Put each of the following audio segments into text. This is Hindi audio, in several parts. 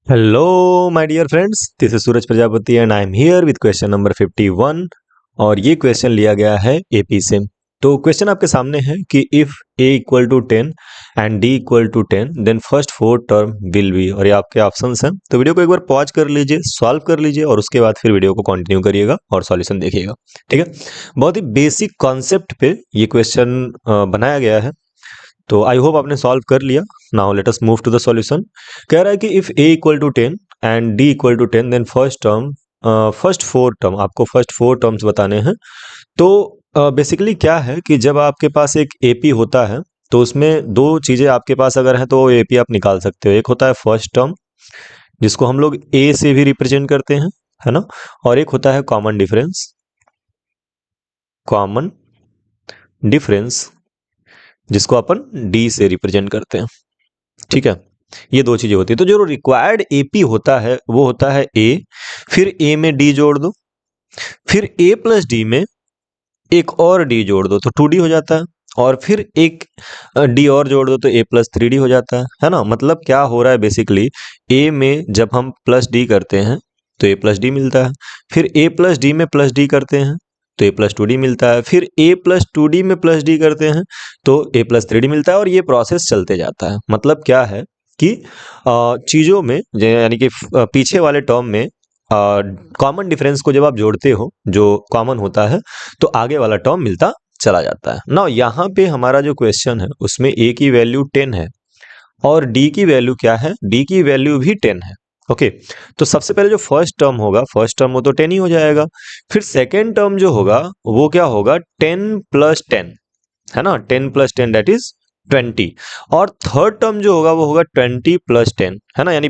Hello my dear friends, this is Suraj Prajapati and I am here with question number 51। और ये क्वेश्चन लिया गया है एपी से। तो क्वेश्चन आपके सामने है कि if a equal to 10 and d equal to 10 then first four term will be, और ये आपके ऑप्शंस हैं। तो वीडियो को एक बार पॉज कर लीजिए, सॉल्व कर लीजिए और उसके बाद फिर वीडियो को कंटिन्यू करिएगा और सॉल्यूशन देखिएगा। ठीक है, बहुत ही बेसिक कॉन्सेप्ट पे ये क्वेश्चन बनाया गया है। तो आई होप आपने सॉल्व कर लिया। Now let us move to the solution. कह रहा है कि if a equal to 10 and d equal to 10 then first four term, आपको फर्स्ट फोर टर्म्स बताने हैं। तो बेसिकली क्या है कि जब आपके पास एक एपी होता है तो उसमें दो चीज़ें आपके पास अगर है तो एपी आप निकाल सकते हो। एक होता है फर्स्ट टर्म जिसको हम लोग ए से भी रिप्रेजेंट करते हैं, है ना, और एक होता है कॉमन डिफरेंस जिसको अपन डी से रिप्रेजेंट करते हैं। ठीक है, ये दो चीजें होती है। तो जो रिक्वायर्ड एपी होता है वो होता है ए, फिर ए में डी जोड़ दो, फिर ए प्लस डी में एक और डी जोड़ दो तो 2d हो जाता है, और फिर एक डी और जोड़ दो तो a प्लस 3d हो जाता है ना। मतलब क्या हो रहा है, बेसिकली a में जब हम प्लस डी करते हैं तो a प्लस डी मिलता है, फिर a प्लस डी में प्लस डी करते हैं तो a प्लस 2d मिलता है, फिर a प्लस 2d में प्लस डी करते हैं तो a प्लस 3d मिलता है, और ये प्रोसेस चलते जाता है। मतलब क्या है कि चीज़ों में यानी कि पीछे वाले टर्म में कॉमन डिफरेंस को जब आप जोड़ते हो जो कॉमन होता है तो आगे वाला टर्म मिलता चला जाता है ना। यहाँ पे हमारा जो क्वेश्चन है उसमें a की वैल्यू 10 है और d की वैल्यू क्या है, d की वैल्यू भी 10 है। ओके, तो सबसे पहले जो फर्स्ट टर्म होगा, फर्स्ट टर्म वो तो 10 ही हो जाएगा। फिर सेकेंड टर्म जो होगा वो क्या होगा, 10 प्लस 10, है ना, 10 प्लस 10 दैट इज 20। और थर्ड टर्म जो होगा वो होगा 20 प्लस 10, है ना, यानी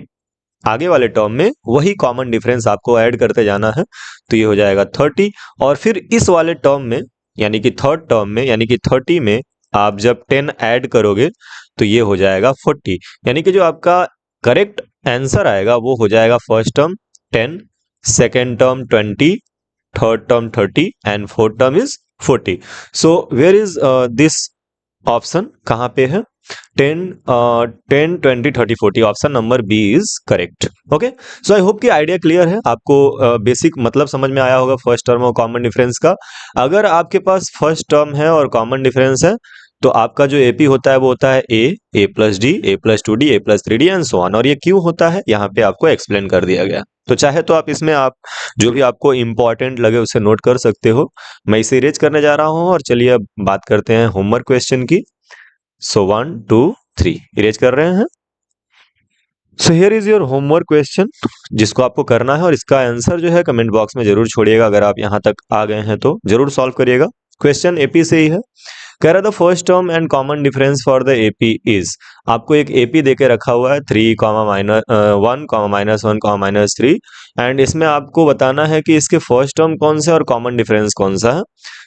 आगे वाले टर्म में वही कॉमन डिफरेंस आपको ऐड करते जाना है तो ये हो जाएगा 30। और फिर इस वाले टर्म में यानी कि थर्ड टर्म में यानी कि 30 में आप जब 10 ऐड करोगे तो ये हो जाएगा 40। यानी कि जो आपका करेक्ट आंसर आएगा वो हो जाएगा first term 10, second term 20, third term 30 and fourth term is 40। So where is this option, कहाँ पे है, 10, 10, 20, 30, 40, option number B is correct. Okay, so I hope कि आइडिया क्लियर है आपको, बेसिक मतलब समझ में आया होगा फर्स्ट टर्म और कॉमन डिफरेंस का। अगर आपके पास फर्स्ट टर्म है और कॉमन डिफरेंस है तो आपका जो एपी होता है वो होता है A plus D, A plus 2d, A plus 3d and so on. और ये क्यों होता है यहाँ पे आपको एक्सप्लेन कर दिया गया। तो चाहे तो आप इसमें आप जो भी आपको इंपॉर्टेंट लगे उसे नोट कर सकते हो। मैं इसे इरेज करने जा रहा हूँ और चलिए अब बात करते हैं होमवर्क क्वेश्चन की। सो 1, 2, 3 इरेज कर रहे हैं। So here is your homework question जिसको आपको करना है, और इसका आंसर जो है कमेंट बॉक्स में जरूर छोड़िएगा। अगर आप यहाँ तक आ गए हैं तो जरूर सॉल्व करिएगा। क्वेश्चन एपी से ही है। कह रहा था first term and common difference for the AP is, आपको एक एपी देके रखा हुआ है 3, -1, -1, -3, एंड इसमें आपको बताना है कि इसके फर्स्ट टर्म कौन सा है और कॉमन डिफरेंस कौन सा है।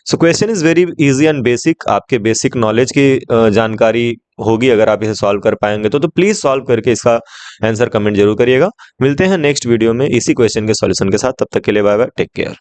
So question is very easy and basic, आपके बेसिक नॉलेज की जानकारी होगी अगर आप इसे सॉल्व कर पाएंगे तो प्लीज सॉल्व करके इसका आंसर कमेंट जरूर करिएगा। मिलते हैं नेक्स्ट वीडियो में इसी क्वेश्चन के सॉल्यूशन के साथ, तब तक के लिए बाय बाय, टेक केयर।